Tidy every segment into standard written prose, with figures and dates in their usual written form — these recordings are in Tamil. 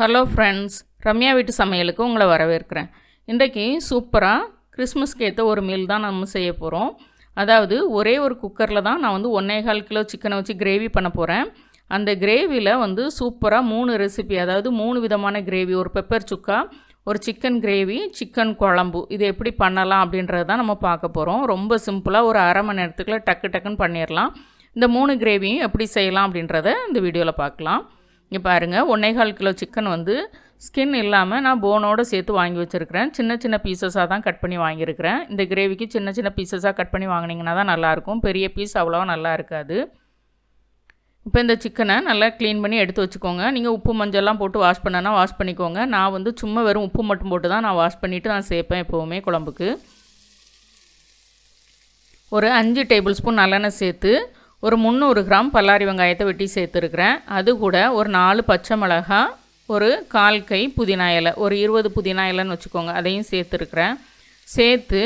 ஹலோ ஃப்ரெண்ட்ஸ், ரம்யா வீட்டு சமையலுக்கு உங்களை வரவேற்கிறேன். இன்றைக்கி சூப்பராக கிறிஸ்மஸ்க்கு ஏற்ற ஒரு மீல் தான் நம்ம செய்ய போகிறோம். அதாவது ஒரே ஒரு குக்கரில் தான் நான் 1.25 கிலோ சிக்கனை வச்சு கிரேவி பண்ண போகிறேன். அந்த கிரேவியில் சூப்பராக 3 ரெசிபி, அதாவது 3 விதமான கிரேவி, ஒரு பெப்பர் சுக்கா, ஒரு சிக்கன் கிரேவி, சிக்கன் குழம்பு, இது எப்படி பண்ணலாம் அப்படின்றது தான் நம்ம பார்க்க போகிறோம். ரொம்ப சிம்பிளாக ஒரு அரை மணி நேரத்துக்குள்ளே டக்குன்னு பண்ணிடலாம். இந்த 3 கிரேவியும் எப்படி செய்யலாம் அப்படின்றத இந்த வீடியோவில் பார்க்கலாம். இங்கே பாருங்கள், 1.25 கிலோ சிக்கன் ஸ்கின் இல்லாமல் நான் போனோடு சேர்த்து வாங்கி வச்சுருக்கிறேன். சின்ன பீசஸாக தான் கட் பண்ணி வாங்கியிருக்கிறேன். இந்த கிரேவிக்கு சின்ன பீசஸாக கட் பண்ணி வாங்கினீங்கன்னா தான் நல்லாயிருக்கும். பெரிய பீஸ் அவ்வளோவா நல்லா இருக்காது. இப்போ இந்த சிக்கனை நல்லா க்ளீன் பண்ணி எடுத்து வச்சுக்கோங்க. நீங்கள் உப்பு மஞ்சள்லாம் போட்டு வாஷ் பண்ணனா வாஷ் பண்ணிக்கோங்க. நான் சும்மா வெறும் உப்பு மட்டும் போட்டு தான் நான் வாஷ் பண்ணிவிட்டு நான் சேர்ப்பேன் எப்போவுமே குழம்புக்கு. ஒரு 5 டேபிள் ஸ்பூன் நல்லெண்ணெய் சேர்த்து ஒரு 300 கிராம் பல்லாரி வெங்காயத்தை வெட்டி சேர்த்துருக்குறேன். அது கூட ஒரு 4 பச்சை மிளகாய், ஒரு 1/4 கை புதினா இலை, ஒரு 20 புதினா இலைன்னு வச்சுக்கோங்க, அதையும் சேர்த்துருக்குறேன். சேர்த்து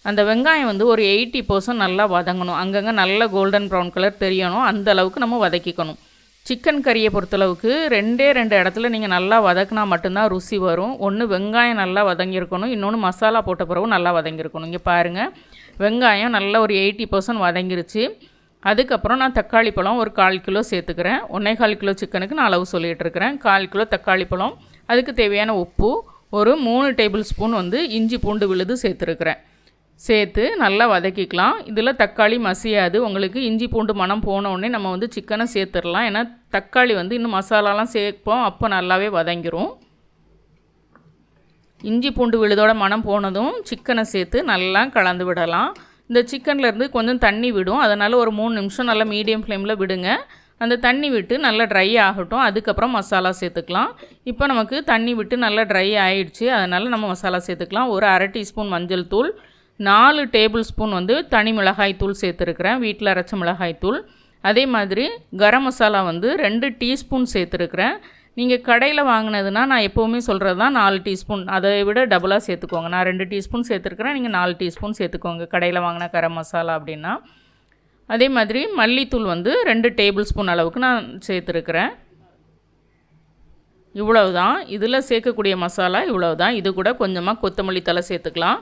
அந்த வெங்காயம் ஒரு 80% நல்லா வதங்கணும். அங்கங்கே நல்ல கோல்டன் ப்ரௌன் கலர் தெரியணும். அந்த அளவுக்கு நம்ம வதக்கிக்கணும். சிக்கன் கறியை பொறுத்தளவுக்கு 2 இடத்துல நீங்கள் நல்லா வதக்கினா மட்டும்தான் ருசி வரும். ஒன்று வெங்காயம் நல்லா வதங்கியிருக்கணும், இன்னொன்று மசாலா போட்ட பிறகு நல்லா வதங்கியிருக்கணும். இங்கே பாருங்கள், வெங்காயம் நல்லா ஒரு 80% வதங்கிருச்சு. அதுக்கப்புறம் நான் தக்காளி பழம் ஒரு 1/4 கிலோ சேர்த்துக்கிறேன். 1.25 கிலோ சிக்கனுக்கு நான் அளவு சொல்லிகிட்டு இருக்கிறேன். 1/4 கிலோ தக்காளி பழம், அதுக்கு தேவையான உப்பு, ஒரு 3 டேபிள் ஸ்பூன் இஞ்சி பூண்டு விழுது சேர்த்துருக்குறேன். சேர்த்து நல்லா வதக்கிக்கலாம். இதில் தக்காளி மசியாது. உங்களுக்கு இஞ்சி பூண்டு மணம் போனோடனே நம்ம சிக்கனை சேர்த்துடலாம். ஏன்னா தக்காளி இன்னும் மசாலாலாம் சேர்ப்போம், அப்போ நல்லாவே வதங்கிரும். இஞ்சி பூண்டு விழுதோட மணம் போனதும் சிக்கனை சேர்த்து நல்லா கலந்து விடலாம். இந்த சிக்கன்லேருந்து கொஞ்சம் தண்ணி விடும், அதனால் ஒரு 3 நிமிஷம் நல்லா மீடியம் ஃப்ளேமில் விடுங்க. அந்த தண்ணி விட்டு நல்லா ட்ரை ஆகட்டும். அதுக்கப்புறம் மசாலா சேர்த்துக்கலாம். இப்போ நமக்கு தண்ணி விட்டு நல்லா ட்ரை ஆகிடுச்சு, அதனால் நம்ம மசாலா சேர்த்துக்கலாம். ஒரு 1/2 டீஸ்பூன் மஞ்சள் தூள், 4 டேபிள் ஸ்பூன் தனி மிளகாய் தூள் சேர்த்துருக்குறேன், வீட்டில் அரைச்ச மிளகாய் தூள். அதே மாதிரி கரம் மசாலா 2 டீஸ்பூன் சேர்த்துருக்குறேன். நீங்கள் கடையில் வாங்கினதுன்னா நான் எப்போவுமே சொல்கிறது தான் 4 டீஸ்பூன், அதை விட டபுளாக சேர்த்துக்கோங்க. நான் 2 டீஸ்பூன் சேர்த்துருக்குறேன், நீங்கள் 4 டீஸ்பூன் சேர்த்துக்கோங்க கடையில் வாங்கின கரம் மசாலா அப்படின்னா. அதே மாதிரி மல்லித்தூள் 2 டேபிள் ஸ்பூன் அளவுக்கு நான் சேர்த்துருக்குறேன். இவ்வளவுதான், இதில் சேர்க்கக்கூடிய மசாலா இவ்வளவுதான். இது கூட கொஞ்சமாக கொத்தமல்லி தழை சேர்த்துக்கலாம்.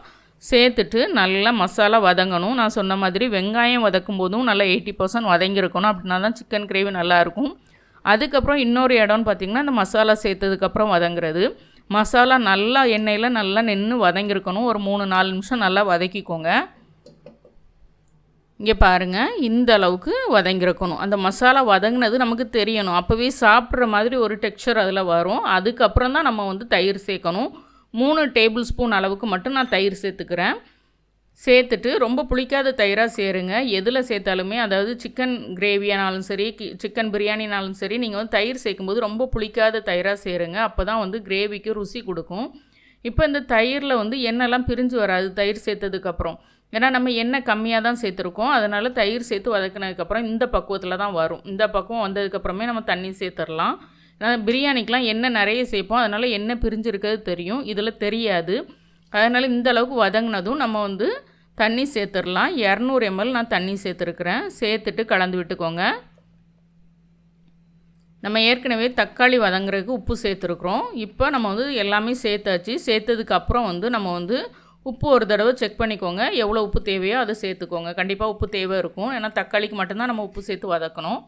சேர்த்துட்டு நல்லா மசாலா வதங்கணும். நான் சொன்ன மாதிரி வெங்காயம் வதக்கும் போதும் நல்லா 80% வதங்கியிருக்கணும், அப்படின்னா தான் சிக்கன் கிரேவி நல்லாயிருக்கும். அதுக்கப்புறம் இன்னொரு இடம்னு பார்த்திங்கன்னா, இந்த மசாலா சேர்த்ததுக்கப்புறம் வதங்குறது. மசாலா நல்லா எண்ணெயில் நல்லா நின்று வதங்கியிருக்கணும். ஒரு 3-4 நிமிஷம் நல்லா வதக்கிக்கோங்க. இங்கே பாருங்கள், இந்த அளவுக்கு வதங்கியிருக்கணும். அந்த மசாலா வதங்கினது நமக்கு தெரியணும். அப்போவே சாப்பிட்ற மாதிரி ஒரு டெக்ஸ்சர் அதில் வரும். அதுக்கப்புறம் தான் நம்ம தயிர் சேர்க்கணும். 3 டேபிள் ஸ்பூன் அளவுக்கு மட்டும் நான் தயிர் சேர்த்துக்கிறேன். சேர்த்துட்டு ரொம்ப புளிக்காத தயிராக சேருங்க. எதில் சேர்த்தாலுமே, அதாவது சிக்கன் கிரேவியானாலும் சரி, சிக்கன் பிரியாணினாலும் சரி, நீங்கள் தயிர் சேர்க்கும்போது ரொம்ப புளிக்காத தயிராக சேருங்க. அப்போ தான் கிரேவிக்கு ருசி கொடுக்கும். இப்போ இந்த தயிரில் எண்ணெய்லாம் பிரிஞ்சு வராது தயிர் சேர்த்ததுக்கப்புறம். ஏன்னா நம்ம எண்ணெய் கம்மியாக தான் சேர்த்துருக்கோம், அதனால் தயிர் சேர்த்து வதக்கினதுக்கப்புறம் இந்த பக்குவத்தில் தான் வரும். இந்த பக்குவம் வந்ததுக்கப்புறமே நம்ம தண்ணி சேர்த்துடலாம். பிரியாணிக்கெலாம் எண்ணெய் நிறைய சேர்ப்போம், அதனால் எண்ணெய் பிரிஞ்சிருக்கிறது தெரியும், இதில் தெரியாது. அதனால் இந்த அளவுக்கு வதங்கினதும் நம்ம தண்ணி சேர்த்துடலாம். 200 ml நான் தண்ணி சேர்த்துருக்குறேன். சேர்த்துட்டு கலந்து விட்டுக்கோங்க. நம்ம ஏற்கனவே தக்காளி வதங்குறதுக்கு உப்பு சேர்த்துருக்குறோம். இப்போ நம்ம எல்லாமே சேர்த்தாச்சு. சேர்த்ததுக்கப்புறம் நம்ம உப்பு ஒரு தடவை செக் பண்ணிக்கோங்க. எவ்வளோ உப்பு தேவையோ அதை சேர்த்துக்கோங்க. கண்டிப்பாக உப்பு தேவை இருக்கும், ஏன்னா தக்காளிக்கு மட்டும்தான் நம்ம உப்பு சேர்த்து வதக்கணும்.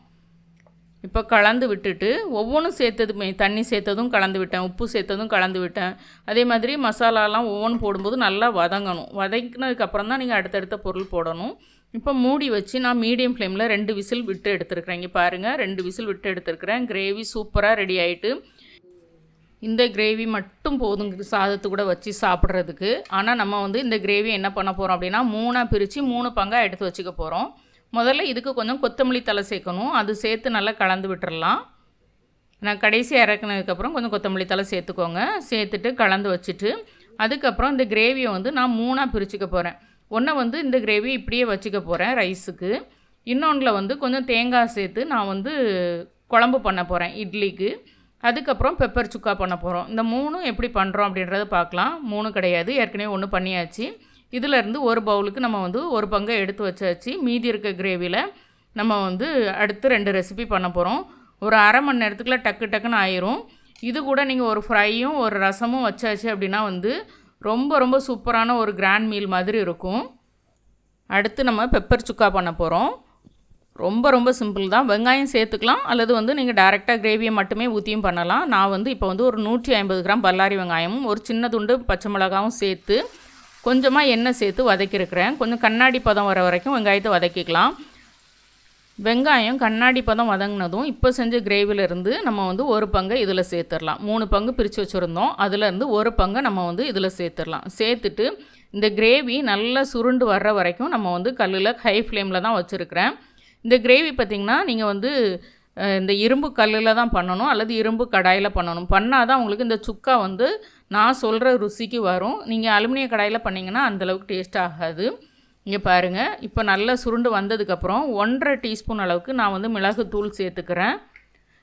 இப்போ கலந்து விட்டுட்டு ஒவ்வொன்றும் சேர்த்ததுமே, தண்ணி சேர்த்ததும் கலந்து விட்டேன், உப்பு சேர்த்ததும் கலந்து விட்டேன். அதே மாதிரி மசாலாலாம் ஒவ்வொன்றும் போடும்போது நல்லா வதங்கணும். வதங்கினதுக்கப்புறம் தான் நீங்கள் அடுத்தடுத்த பொருள் போடணும். இப்போ மூடி வச்சு நான் மீடியம் ஃப்ளேமில் 2 விசில் விட்டு எடுத்துருக்குறேன். இங்கே பாருங்கள், 2 விசில் விட்டு எடுத்துருக்குறேன். கிரேவி சூப்பராக ரெடி ஆகிட்டு. இந்த கிரேவி மட்டும் போதும் சாதத்து கூட வச்சு சாப்பிட்றதுக்கு. ஆனால் நம்ம இந்த கிரேவி என்ன பண்ண போகிறோம் அப்படின்னா, 3ஆக பிரித்து 3 பங்காக எடுத்து வச்சுக்க போகிறோம். முதல்ல இதுக்கு கொஞ்சம் கொத்தமல்லி தழை சேர்க்கணும். அது சேர்த்து நல்லா கலந்து விட்டுறலாம். நான் கடைசி இறக்குனதுக்கப்புறம் கொஞ்சம் கொத்தமல்லி தழை சேர்த்துக்கோங்க. சேர்த்துட்டு கலந்து வச்சுட்டு, அதுக்கப்புறம் இந்த கிரேவியை நான் 3ஆக பிரிச்சுக்க போகிறேன். ஒன்றை இந்த கிரேவி இப்படியே வச்சுக்க போகிறேன் ரைஸுக்கு. இன்னொன்றில் கொஞ்சம் தேங்காய் சேர்த்து நான் குழம்பு பண்ண போகிறேன் இட்லிக்கு. அதுக்கப்புறம் பெப்பர் சுக்கா பண்ண போகிறோம். இந்த 3 எப்படி பண்ணுறோம் அப்படின்றத பார்க்கலாம். 3 கிடையாது, ஏற்கனவே 1 பண்ணியாச்சு. இதிலேருந்து ஒரு பவுலுக்கு நம்ம 1 பங்கை எடுத்து வச்சாச்சு. மீதி இருக்க கிரேவியில் நம்ம அடுத்து 2 ரெசிபி பண்ண போகிறோம். ஒரு அரை மணி நேரத்துக்குள்ளே டக்குன்னு ஆயிரும். இது கூட நீங்கள் ஒரு ஃப்ரையும் ஒரு ரசமும் வச்சாச்சு அப்படின்னா வந்து ரொம்ப ரொம்ப சூப்பரான ஒரு கிராண்ட் மீல் மாதிரி இருக்கும். அடுத்து நம்ம பெப்பர் சுக்கா பண்ண போகிறோம். ரொம்ப ரொம்ப சிம்பிள் தான். வெங்காயம் சேர்த்துக்கலாம் அல்லது வந்து நீங்கள் டைரெக்டாக கிரேவியை மட்டுமே ஊற்றியும் பண்ணலாம். நான் வந்து இப்போ வந்து ஒரு 150 கிராம் பல்லாரி வெங்காயமும் ஒரு சின்ன துண்டு பச்சை மிளகாவும் சேர்த்து கொஞ்சமாக எண்ணெய் சேர்த்து வதக்கியிருக்கிறேன். கொஞ்சம் கண்ணாடி பதம் வர வரைக்கும் வெங்காயத்தை வதக்கிக்கலாம். வெங்காயம் கண்ணாடி பதம் வதங்கினதும் இப்போ செஞ்ச கிரேவிலேருந்து நம்ம வந்து ஒரு பங்கை இதில் சேர்த்துடலாம். 3 பங்கு பிரித்து வச்சுருந்தோம், அதுலேருந்து ஒரு பங்கை நம்ம வந்து இதில் சேர்த்துடலாம். சேர்த்துட்டு இந்த கிரேவி நல்லா சுருண்டு வர்ற வரைக்கும் நம்ம வந்து கல்லில் ஹை ஃப்ளேமில் தான் வச்சுருக்கிறேன். இந்த கிரேவி பார்த்திங்கன்னா நீங்கள் வந்து இந்த இரும்பு கல்லில் தான் பண்ணணும் அல்லது இரும்பு கடாயில் பண்ணணும். பண்ணால் தான் உங்களுக்கு இந்த சுக்கா வந்து நான் சொல்கிற ருசிக்கு வரும். நீங்கள் அலுமினிய கடாயில் பண்ணிங்கன்னா அந்தளவுக்கு டேஸ்ட் ஆகாது. இங்கே பாருங்கள், இப்போ நல்லா சுருண்டு வந்ததுக்கப்புறம் 1.5 டீஸ்பூன் அளவுக்கு நான் வந்து மிளகுத்தூள் சேர்த்துக்கிறேன்.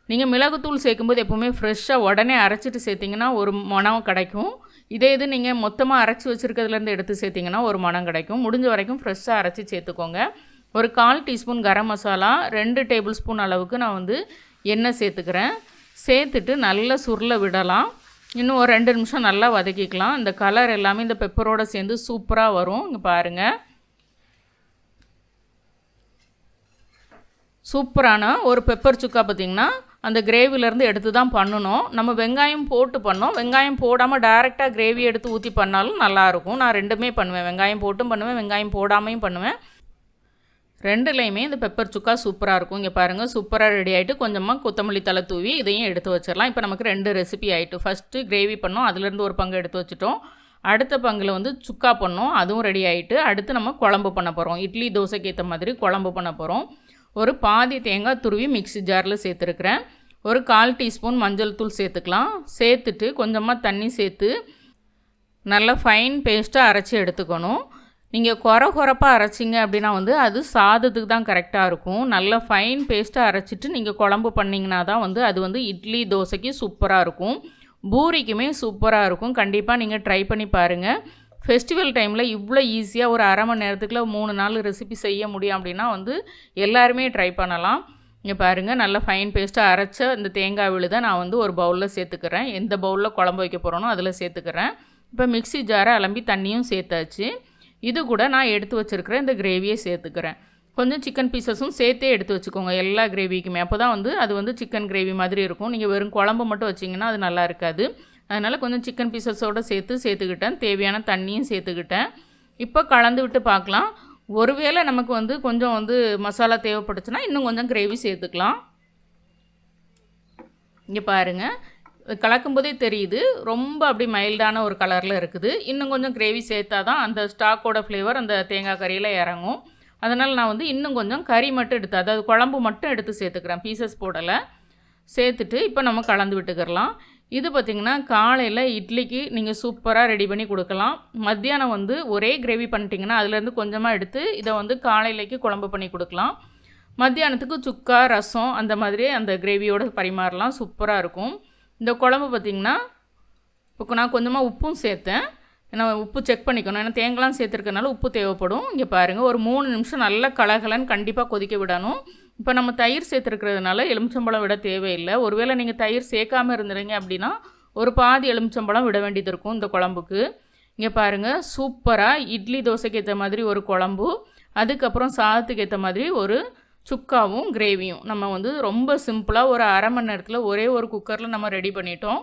நீங்கள் மிளகுத்தூள் சேர்க்கும்போது எப்போவுமே ஃப்ரெஷ்ஷாக உடனே அரைச்சிட்டு சேர்த்திங்கன்னா ஒரு மணம் கிடைக்கும். இது நீங்கள் மொத்தமாக அரைச்சி வச்சுருக்கிறதுலேருந்து எடுத்து சேர்த்திங்கன்னா ஒரு மணம் கிடைக்கும். முடிஞ்ச வரைக்கும் ஃப்ரெஷ்ஷாக அரைச்சி சேர்த்துக்கோங்க. ஒரு 1/4 teaspoon garam masala, 2 table spoon அளவுக்கு நான் வந்து எண்ணெய் சேர்த்துக்கிறேன். சேர்த்துட்டு நல்லா சுருள விடலாம். இன்னும் ஒரு 2 நிமிஷம் நல்லா வதக்கிக்கலாம். இந்த கலர் எல்லாமே இந்த பெப்பரோடு சேர்ந்து சூப்பராக வரும். இங்கே பாருங்கள், சூப்பரான ஒரு பெப்பர் சுக்கா பார்த்திங்கன்னா அந்த கிரேவிலேருந்து எடுத்து தான் பண்ணணும். நம்ம வெங்காயம் போட்டு பண்ணோம். வெங்காயம் போடாமல் டைரெக்டாக கிரேவி எடுத்து ஊற்றி பண்ணாலும் நல்லாயிருக்கும். நான் ரெண்டுமே பண்ணுவேன். வெங்காயம் போட்டும் பண்ணுவேன், வெங்காயம் போடாமையும் பண்ணுவேன். ரெண்டுலேயுமே இந்த பெப்பர் சுக்கா சூப்பராக இருக்கும். இங்கே பாருங்கள், சூப்பராக ரெடி ஆகிட்டு கொஞ்சமாக கொத்தமல்லி தலை தூவி இதையும் எடுத்து வச்சிடலாம். இப்போ நமக்கு 2 ரெசிபி ஆகிட்டு. ஃபஸ்ட்டு கிரேவி பண்ணோம், அதுலேருந்து ஒரு பங்கு எடுத்து வச்சுட்டோம். அடுத்த பங்கில் வந்து சுக்கா பண்ணோம், அதுவும் ரெடி ஆகிட்டு. அடுத்து நம்ம குழம்பு பண்ண போகிறோம். இட்லி தோசைக்கு ஏற்ற மாதிரி குழம்பு பண்ண போகிறோம். ஒரு பாதி தேங்காய் துருவி மிக்ஸி ஜாரில் சேர்த்துருக்கிறேன். ஒரு 1/4 டீஸ்பூன் மஞ்சள் தூள் சேர்த்துக்கலாம். சேர்த்துட்டு கொஞ்சமாக தண்ணி சேர்த்து நல்லா ஃபைன் பேஸ்ட்டாக அரைச்சி எடுத்துக்கணும். நீங்கள் கொரப்பாக அரைச்சிங்க அப்படின்னா வந்து அது சாதத்துக்கு தான் கரெக்டாக இருக்கும். நல்லா ஃபைன் பேஸ்ட்டாக அரைச்சிட்டு நீங்கள் குழம்பு பண்ணிங்கன்னா தான் வந்து அது வந்து இட்லி தோசைக்கு சூப்பராக இருக்கும். பூரிக்குமே சூப்பராக இருக்கும். கண்டிப்பாக நீங்கள் ட்ரை பண்ணி பாருங்கள். ஃபெஸ்டிவல் டைமில் இவ்வளோ ஈஸியாக ஒரு அரை மணி நேரத்துக்குள்ள 3-4 ரெசிபி செய்ய முடியும் அப்படின்னா வந்து எல்லாருமே ட்ரை பண்ணலாம். இங்கே பாருங்கள், நல்லா ஃபைன் பேஸ்ட்டாக அரைச்ச இந்த தேங்காய் விழுதை நான் வந்து ஒரு பவுலில் சேர்த்துக்கிறேன். எந்த பவுலில் குழம்பு வைக்க போகிறோனோ அதில் சேர்த்துக்கிறேன். இப்போ மிக்ஸி ஜாரை அலம்பி தண்ணியும் சேர்த்தாச்சு. இது கூட நான் எடுத்து வச்சுருக்கிறேன் இந்த கிரேவியை சேர்த்துக்கிறேன். கொஞ்சம் சிக்கன் பீசஸும் சேர்த்தே எடுத்து வச்சுக்கோங்க எல்லா கிரேவிக்குமே. அப்போ தான் வந்து அது வந்து சிக்கன் கிரேவி மாதிரி இருக்கும். நீங்கள் வெறும் குழம்பு மட்டும் வச்சிங்கன்னா அது நல்லா இருக்காது. அதனால் கொஞ்சம் சிக்கன் பீசஸோடு சேர்த்துக்கிட்டேன். தேவையான தண்ணியும் சேர்த்துக்கிட்டேன். இப்போ கலந்து விட்டு பார்க்கலாம். ஒருவேளை நமக்கு வந்து கொஞ்சம் வந்து மசாலா தேவைப்பட்டுச்சுன்னா இன்னும் கொஞ்சம் கிரேவி சேர்த்துக்கலாம். இங்கே பாருங்கள், கலக்கும்போதே தெரியுது ரொம்ப அப்படி மைல்டான ஒரு கலரில் இருக்குது. இன்னும் கொஞ்சம் கிரேவி சேர்த்தா தான் அந்த ஸ்டாக்கோட ஃப்ளேவர் அந்த தேங்காய் கறியில் இறங்கும். அதனால் நான் வந்து இன்னும் கொஞ்சம் கறி மட்டும் எடுத்து, அதாவது குழம்பு மட்டும் எடுத்து சேர்த்துக்கிறேன், பீசஸ் போடலை. சேர்த்துட்டு இப்போ நம்ம கலந்து விட்டுக்கிறலாம். இது பார்த்திங்கன்னா காலையில் இட்லிக்கு நீங்கள் சூப்பராக ரெடி பண்ணி கொடுக்கலாம். மத்தியானம் வந்து ஒரே கிரேவி பண்ணிட்டீங்கன்னா அதுலேருந்து கொஞ்சமாக எடுத்து இதை வந்து காலையிலைக்கு குழம்பு பண்ணி கொடுக்கலாம். மத்தியானத்துக்கு சுக்கா ரசம் அந்த மாதிரி அந்த கிரேவியோடு பரிமாறலாம். சூப்பராக இருக்கும். இந்த குழம்பு பார்த்திங்கன்னா இப்போ நான் கொஞ்சமாக உப்பும் சேர்த்தேன். ஏன்னா உப்பு செக் பண்ணிக்கணும், ஏன்னா தேங்காய்லாம் சேர்த்துருக்கனால உப்பு தேவைப்படும். இங்கே பாருங்கள், ஒரு 3 நிமிஷம் நல்லா கலகலன்னு கண்டிப்பாக கொதிக்க விடணும். இப்போ நம்ம தயிர் சேர்த்துருக்கிறதுனால எலுமிச்சம்பழம் விட தேவையில்லை. ஒருவேளை நீங்கள் தயிர் சேர்க்காமல் இருந்துறீங்க அப்படின்னா ஒரு பாதி எலுமிச்சம்பழம் விட வேண்டியது இருக்கும் இந்த குழம்புக்கு. இங்கே பாருங்கள், சூப்பராக இட்லி தோசைக்கு ஏற்ற மாதிரி ஒரு குழம்பு, அதுக்கப்புறம் சாதத்துக்கு ஏற்ற மாதிரி ஒரு சுக்காவும் கிரேவியும் நம்ம வந்து ரொம்ப சிம்பிளாக ஒரு அரை மணி நேரத்தில் ஒரே ஒரு குக்கரில் நம்ம ரெடி பண்ணிட்டோம்.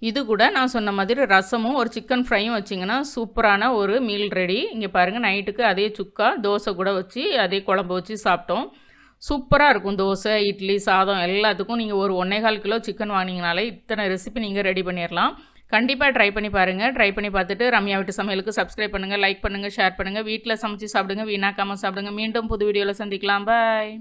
இது கூட நான் சொன்ன மாதிரி ரசமும் ஒரு சிக்கன் ஃப்ரையும் வச்சிங்கன்னா சூப்பரான ஒரு மீல் ரெடி. இங்கே பாருங்கள், நைட்டுக்கு அதே சுக்கா தோசை கூட வச்சு அதே குழம்பு வச்சு சாப்பிட்டோம். சூப்பராக இருக்கும். தோசை, இட்லி, சாதம் எல்லாத்துக்கும் நீங்கள் ஒரு 1.25 கிலோ சிக்கன் வாங்கினீங்கனாலே இத்தனை ரெசிபி நீங்கள் ரெடி பண்ணிடலாம். கண்டிப்பாக ட்ரை பண்ணி பாருங்கள். ட்ரை பண்ணி பார்த்துட்டு ரம்யா வீட்டு சமையலுக்கு சப்ஸ்கிரைப் பண்ணுங்கள், லைக் பண்ணுங்கள், ஷேர் பண்ணுங்கள். வீட்டில் சமைச்சு சாப்பிடுங்க, வீணாக்காமல் சாப்பிடுங்க. மீண்டும் புது வீடியோவில் சந்திக்கலாம். பாய்.